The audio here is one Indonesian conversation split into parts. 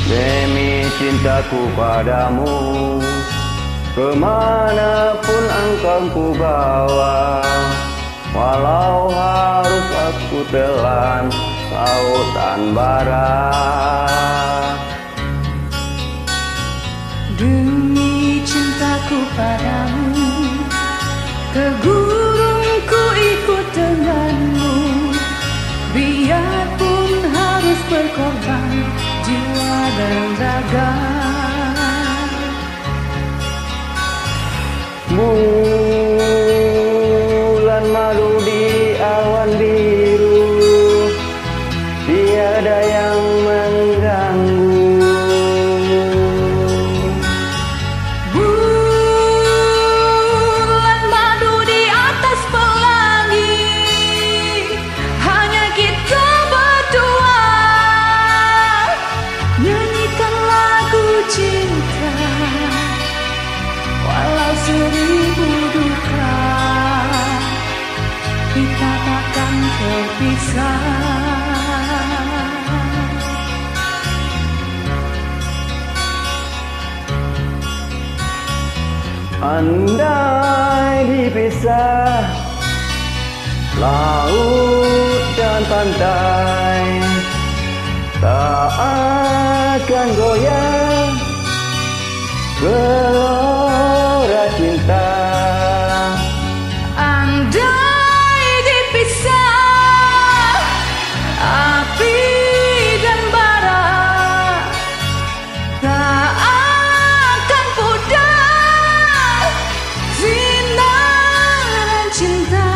Demi cintaku padamu, kemanapun engkau ku bawa, walau harus aku telan lautan bara. Demi cintaku padamu, ke gunung ku ikut denganmu, biarpun harus berkorban jiwa dan raga. Bulan madu di awan biru, tiada yang mengganggu. Bulan madu di atas pelangi, hanya kita berdua, nyanyikan lagu cinta, walau seribu duka, kita takkan terpisah. Andai dipisah laut dan pantai, tak akan goyah gelora cinta. Andai dipisah api dan bara, tak akan pudar sinar cinta.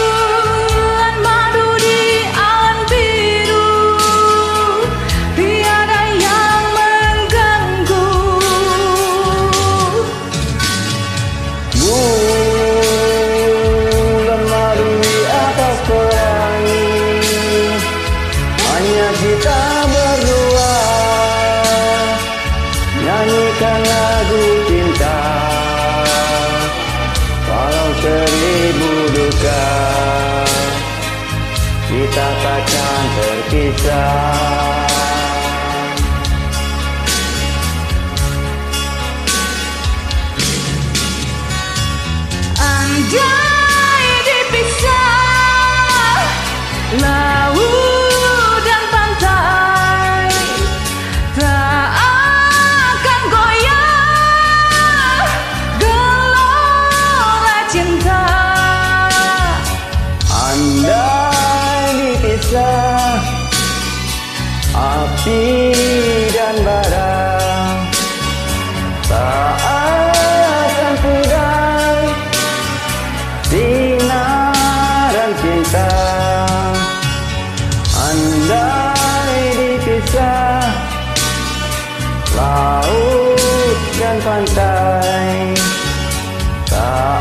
Bulan madu di awan biru, tiada yang mengganggu. Bulan madu di atas pelangi, hanya kita berdua, nyanyikan lagu cinta, walau seribu duka, kita takkan terpisah. Andai dipisah laut dan pantai, tak akan goyah gelora cinta. Andai dipisah api dan bara, tak akan pudar sinaran cinta. Andai dipisah laut dan pantai, tak